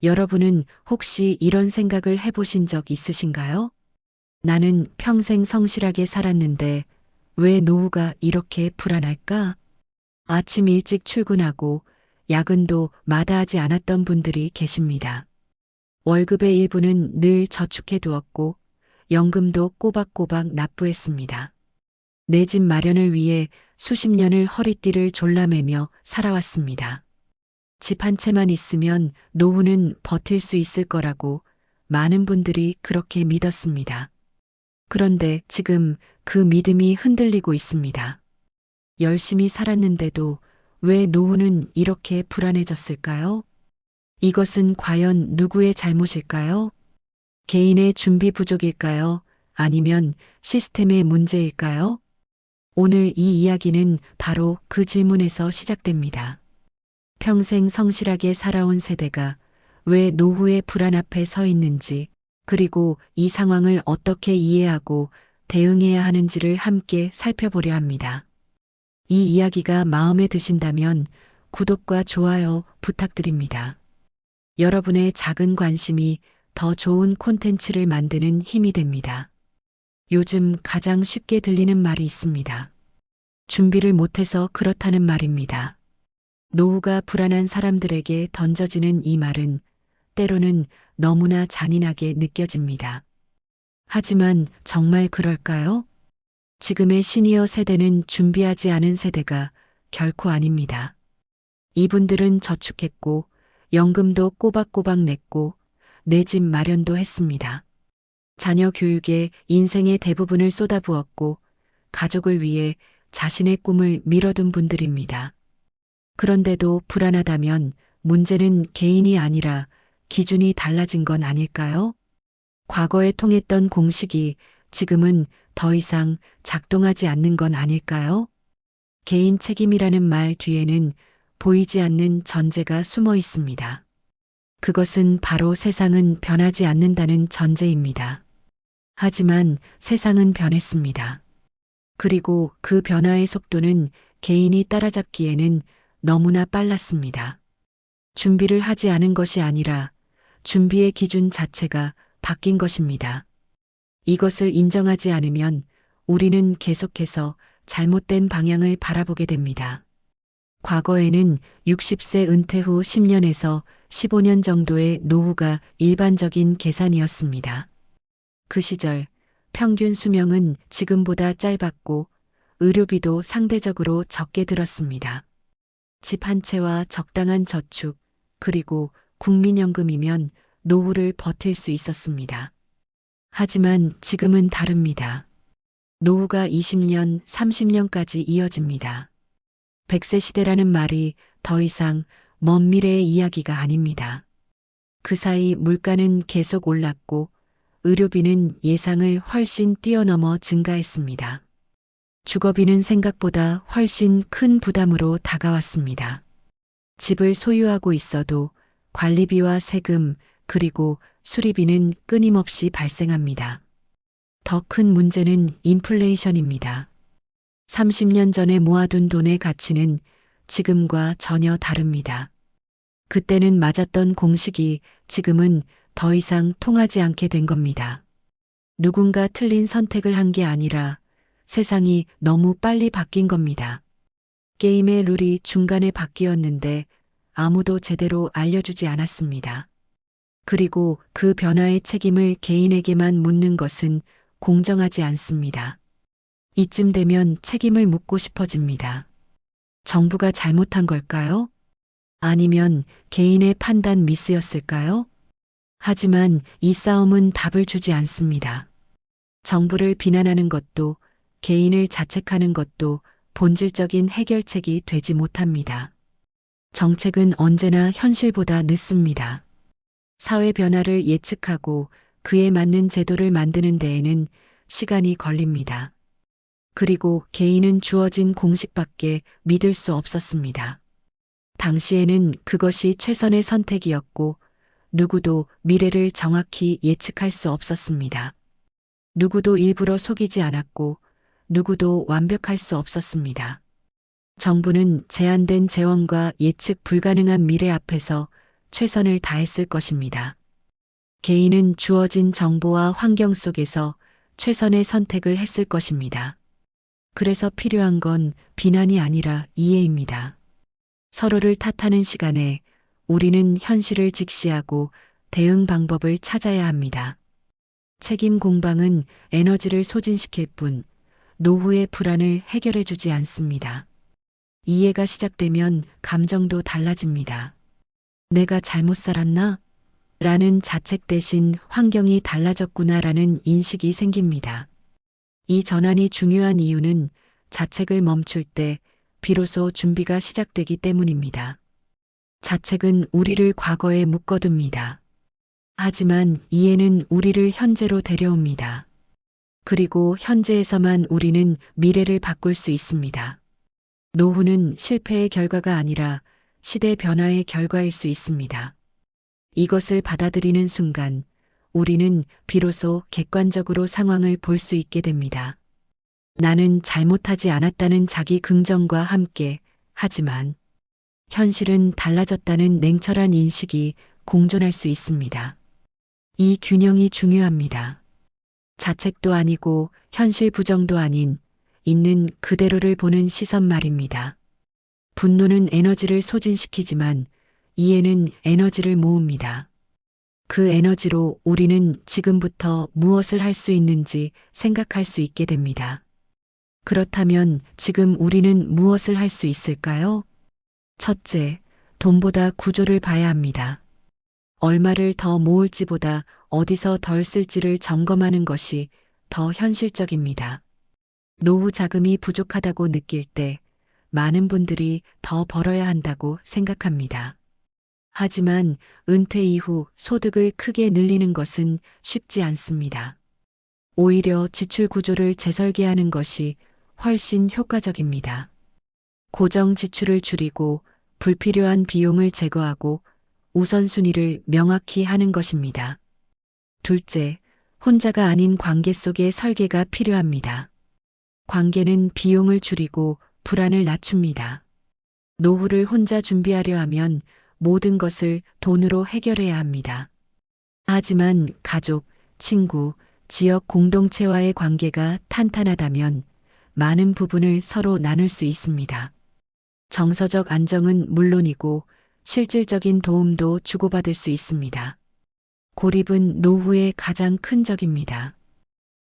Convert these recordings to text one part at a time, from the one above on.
여러분은 혹시 이런 생각을 해보신 적 있으신가요? 나는 평생 성실하게 살았는데 왜 노후가 이렇게 불안할까? 아침 일찍 출근하고 야근도 마다하지 않았던 분들이 계십니다. 월급의 일부는 늘 저축해 두었고 연금도 꼬박꼬박 납부했습니다. 내 집 마련을 위해 수십 년을 허리띠를 졸라매며 살아왔습니다. 집 한 채만 있으면 노후는 버틸 수 있을 거라고 많은 분들이 그렇게 믿었습니다. 그런데 지금 그 믿음이 흔들리고 있습니다. 열심히 살았는데도 왜 노후는 이렇게 불안해졌을까요? 이것은 과연 누구의 잘못일까요? 개인의 준비 부족일까요? 아니면 시스템의 문제일까요? 오늘 이 이야기는 바로 그 질문에서 시작됩니다. 평생 성실하게 살아온 세대가 왜 노후의 불안 앞에 서 있는지, 그리고 이 상황을 어떻게 이해하고 대응해야 하는지를 함께 살펴보려 합니다. 이 이야기가 마음에 드신다면 구독과 좋아요 부탁드립니다. 여러분의 작은 관심이 더 좋은 콘텐츠를 만드는 힘이 됩니다. 요즘 가장 쉽게 들리는 말이 있습니다. 준비를 못해서 그렇다는 말입니다. 노후가 불안한 사람들에게 던져지는 이 말은 때로는 너무나 잔인하게 느껴집니다. 하지만 정말 그럴까요? 지금의 시니어 세대는 준비하지 않은 세대가 결코 아닙니다. 이분들은 저축했고 연금도 꼬박꼬박 냈고 내 집 마련도 했습니다. 자녀 교육에 인생의 대부분을 쏟아부었고 가족을 위해 자신의 꿈을 미뤄둔 분들입니다. 그런데도 불안하다면 문제는 개인이 아니라 기준이 달라진 건 아닐까요? 과거에 통했던 공식이 지금은 더 이상 작동하지 않는 건 아닐까요? 개인 책임이라는 말 뒤에는 보이지 않는 전제가 숨어 있습니다. 그것은 바로 세상은 변하지 않는다는 전제입니다. 하지만 세상은 변했습니다. 그리고 그 변화의 속도는 개인이 따라잡기에는 너무나 빨랐습니다. 준비를 하지 않은 것이 아니라 준비의 기준 자체가 바뀐 것입니다. 이것을 인정하지 않으면 우리는 계속해서 잘못된 방향을 바라보게 됩니다. 과거에는 60세 은퇴 후 10년에서 15년 정도의 노후가 일반적인 계산이었습니다. 그 시절 평균 수명은 지금보다 짧았고 의료비도 상대적으로 적게 들었습니다. 집 한 채와 적당한 저축, 그리고 국민연금이면 노후를 버틸 수 있었습니다. 하지만 지금은 다릅니다. 노후가 20년, 30년까지 이어집니다. 100세 시대라는 말이 더 이상 먼 미래의 이야기가 아닙니다. 그 사이 물가는 계속 올랐고 의료비는 예상을 훨씬 뛰어넘어 증가했습니다. 주거비는 생각보다 훨씬 큰 부담으로 다가왔습니다. 집을 소유하고 있어도 관리비와 세금, 그리고 수리비는 끊임없이 발생합니다. 더 큰 문제는 인플레이션입니다. 30년 전에 모아둔 돈의 가치는 지금과 전혀 다릅니다. 그때는 맞았던 공식이 지금은 더 이상 통하지 않게 된 겁니다. 누군가 틀린 선택을 한 게 아니라 세상이 너무 빨리 바뀐 겁니다. 게임의 룰이 중간에 바뀌었는데 아무도 제대로 알려주지 않았습니다. 그리고 그 변화의 책임을 개인에게만 묻는 것은 공정하지 않습니다. 이쯤 되면 책임을 묻고 싶어집니다. 정부가 잘못한 걸까요? 아니면 개인의 판단 미스였을까요? 하지만 이 싸움은 답을 주지 않습니다. 정부를 비난하는 것도 개인을 자책하는 것도 본질적인 해결책이 되지 못합니다. 정책은 언제나 현실보다 늦습니다. 사회 변화를 예측하고 그에 맞는 제도를 만드는 데에는 시간이 걸립니다. 그리고 개인은 주어진 공식밖에 믿을 수 없었습니다. 당시에는 그것이 최선의 선택이었고 누구도 미래를 정확히 예측할 수 없었습니다. 누구도 일부러 속이지 않았고 누구도 완벽할 수 없었습니다. 정부는 제한된 재원과 예측 불가능한 미래 앞에서 최선을 다했을 것입니다. 개인은 주어진 정보와 환경 속에서 최선의 선택을 했을 것입니다. 그래서 필요한 건 비난이 아니라 이해입니다. 서로를 탓하는 시간에 우리는 현실을 직시하고 대응 방법을 찾아야 합니다. 책임 공방은 에너지를 소진시킬 뿐 노후의 불안을 해결해 주지 않습니다. 이해가 시작되면 감정도 달라집니다. 내가 잘못 살았나? 라는 자책 대신 환경이 달라졌구나 라는 인식이 생깁니다. 이 전환이 중요한 이유는 자책을 멈출 때 비로소 준비가 시작되기 때문입니다. 자책은 우리를 과거에 묶어둡니다. 하지만 이해는 우리를 현재로 데려옵니다. 그리고 현재에서만 우리는 미래를 바꿀 수 있습니다. 노후는 실패의 결과가 아니라 시대 변화의 결과일 수 있습니다. 이것을 받아들이는 순간 우리는 비로소 객관적으로 상황을 볼 수 있게 됩니다. 나는 잘못하지 않았다는 자기 긍정과 함께 하지만 현실은 달라졌다는 냉철한 인식이 공존할 수 있습니다. 이 균형이 중요합니다. 자책도 아니고 현실 부정도 아닌 있는 그대로를 보는 시선 말입니다. 분노는 에너지를 소진시키지만 이해는 에너지를 모읍니다. 그 에너지로 우리는 지금부터 무엇을 할 수 있는지 생각할 수 있게 됩니다. 그렇다면 지금 우리는 무엇을 할 수 있을까요? 첫째, 돈보다 구조를 봐야 합니다. 얼마를 더 모을지보다 어디서 덜 쓸지를 점검하는 것이 더 현실적입니다. 노후 자금이 부족하다고 느낄 때 많은 분들이 더 벌어야 한다고 생각합니다. 하지만 은퇴 이후 소득을 크게 늘리는 것은 쉽지 않습니다. 오히려 지출 구조를 재설계하는 것이 훨씬 효과적입니다. 고정 지출을 줄이고 불필요한 비용을 제거하고 우선순위를 명확히 하는 것입니다. 둘째, 혼자가 아닌 관계 속에 설계가 필요합니다. 관계는 비용을 줄이고 불안을 낮춥니다. 노후를 혼자 준비하려 하면 모든 것을 돈으로 해결해야 합니다. 하지만 가족, 친구, 지역 공동체와의 관계가 탄탄하다면 많은 부분을 서로 나눌 수 있습니다. 정서적 안정은 물론이고 실질적인 도움도 주고받을 수 있습니다. 고립은 노후의 가장 큰 적입니다.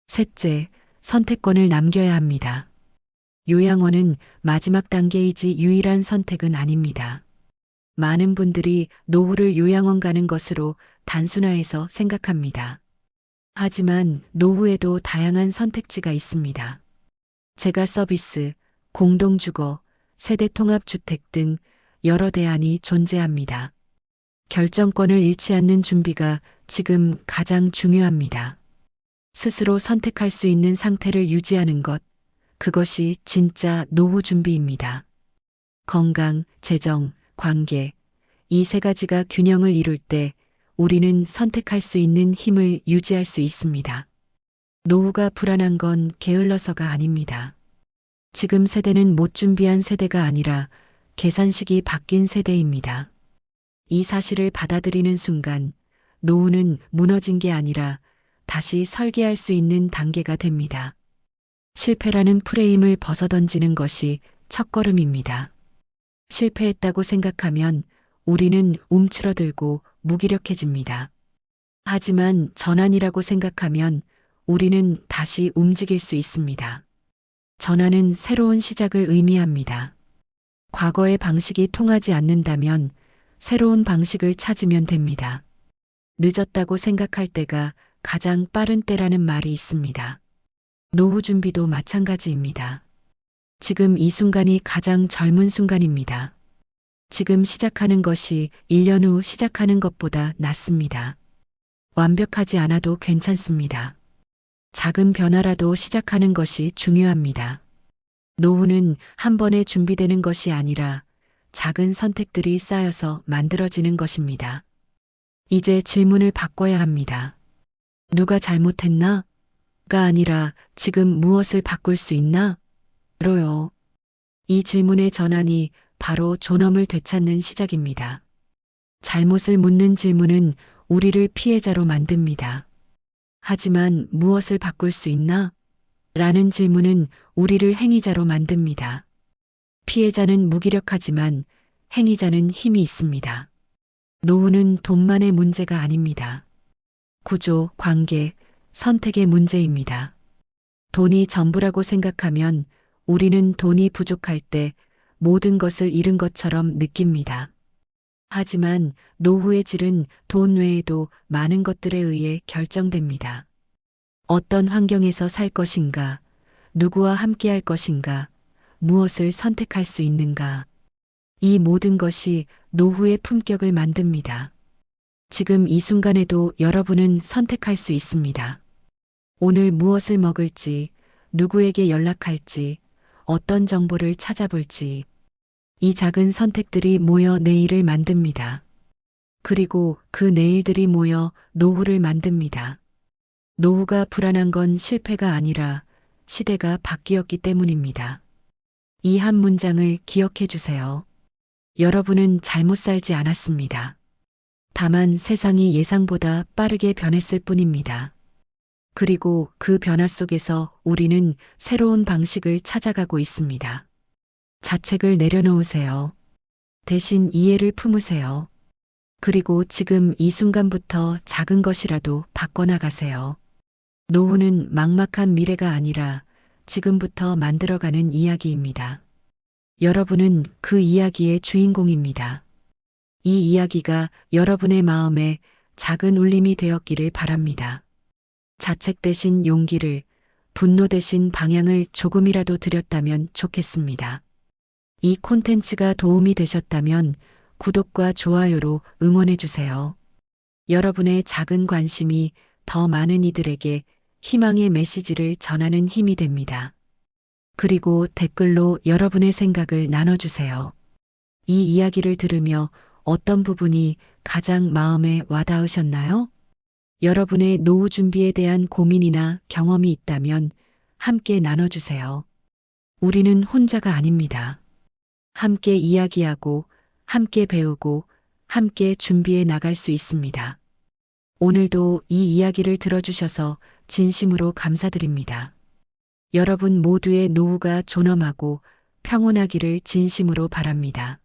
셋째, 선택권을 남겨야 합니다. 요양원은 마지막 단계이지 유일한 선택은 아닙니다. 많은 분들이 노후를 요양원 가는 것으로 단순화해서 생각합니다. 하지만 노후에도 다양한 선택지가 있습니다. 재가 서비스, 공동주거, 세대통합주택 등 여러 대안이 존재합니다. 결정권을 잃지 않는 준비가 지금 가장 중요합니다. 스스로 선택할 수 있는 상태를 유지하는 것, 그것이 진짜 노후 준비입니다. 건강, 재정, 관계, 이 세 가지가 균형을 이룰 때 우리는 선택할 수 있는 힘을 유지할 수 있습니다. 노후가 불안한 건 게을러서가 아닙니다. 지금 세대는 못 준비한 세대가 아니라 계산식이 바뀐 세대입니다. 이 사실을 받아들이는 순간 노후는 무너진 게 아니라 다시 설계할 수 있는 단계가 됩니다. 실패라는 프레임을 벗어던지는 것이 첫걸음입니다. 실패했다고 생각하면 우리는 움츠러들고 무기력해집니다. 하지만 전환이라고 생각하면 우리는 다시 움직일 수 있습니다. 전환은 새로운 시작을 의미합니다. 과거의 방식이 통하지 않는다면 새로운 방식을 찾으면 됩니다. 늦었다고 생각할 때가 가장 빠른 때라는 말이 있습니다. 노후 준비도 마찬가지입니다. 지금 이 순간이 가장 젊은 순간입니다. 지금 시작하는 것이 1년 후 시작하는 것보다 낫습니다. 완벽하지 않아도 괜찮습니다. 작은 변화라도 시작하는 것이 중요합니다. 노후는 한 번에 준비되는 것이 아니라 작은 선택들이 쌓여서 만들어지는 것입니다. 이제 질문을 바꿔야 합니다. 누가 잘못했나? 가 아니라 지금 무엇을 바꿀 수 있나? 로요. 이 질문의 전환이 바로 존엄을 되찾는 시작입니다. 잘못을 묻는 질문은 우리를 피해자로 만듭니다. 하지만 무엇을 바꿀 수 있나? 라는 질문은 우리를 행위자로 만듭니다. 피해자는 무기력하지만 행위자는 힘이 있습니다. 노후는 돈만의 문제가 아닙니다. 구조, 관계, 선택의 문제입니다. 돈이 전부라고 생각하면 우리는 돈이 부족할 때 모든 것을 잃은 것처럼 느낍니다. 하지만 노후의 질은 돈 외에도 많은 것들에 의해 결정됩니다. 어떤 환경에서 살 것인가, 누구와 함께 할 것인가, 무엇을 선택할 수 있는가. 이 모든 것이 노후의 품격을 만듭니다. 지금 이 순간에도 여러분은 선택할 수 있습니다. 오늘 무엇을 먹을지, 누구에게 연락할지, 어떤 정보를 찾아볼지. 이 작은 선택들이 모여 내일을 만듭니다. 그리고 그 내일들이 모여 노후를 만듭니다. 노후가 불안한 건 실패가 아니라 시대가 바뀌었기 때문입니다. 이 한 문장을 기억해 주세요. 여러분은 잘못 살지 않았습니다. 다만 세상이 예상보다 빠르게 변했을 뿐입니다. 그리고 그 변화 속에서 우리는 새로운 방식을 찾아가고 있습니다. 자책을 내려놓으세요. 대신 이해를 품으세요. 그리고 지금 이 순간부터 작은 것이라도 바꿔나가세요. 노후는 막막한 미래가 아니라 지금부터 만들어가는 이야기입니다. 여러분은 그 이야기의 주인공입니다. 이 이야기가 여러분의 마음에 작은 울림이 되었기를 바랍니다. 자책 대신 용기를, 분노 대신 방향을 조금이라도 드렸다면 좋겠습니다. 이 콘텐츠가 도움이 되셨다면 구독과 좋아요로 응원해 주세요. 여러분의 작은 관심이 더 많은 이들에게 희망의 메시지를 전하는 힘이 됩니다. 그리고 댓글로 여러분의 생각을 나눠주세요. 이 이야기를 들으며 어떤 부분이 가장 마음에 와닿으셨나요? 여러분의 노후 준비에 대한 고민이나 경험이 있다면 함께 나눠주세요. 우리는 혼자가 아닙니다. 함께 이야기하고, 함께 배우고, 함께 준비해 나갈 수 있습니다. 오늘도 이 이야기를 들어주셔서 진심으로 감사드립니다. 여러분 모두의 노후가 존엄하고 평온하기를 진심으로 바랍니다.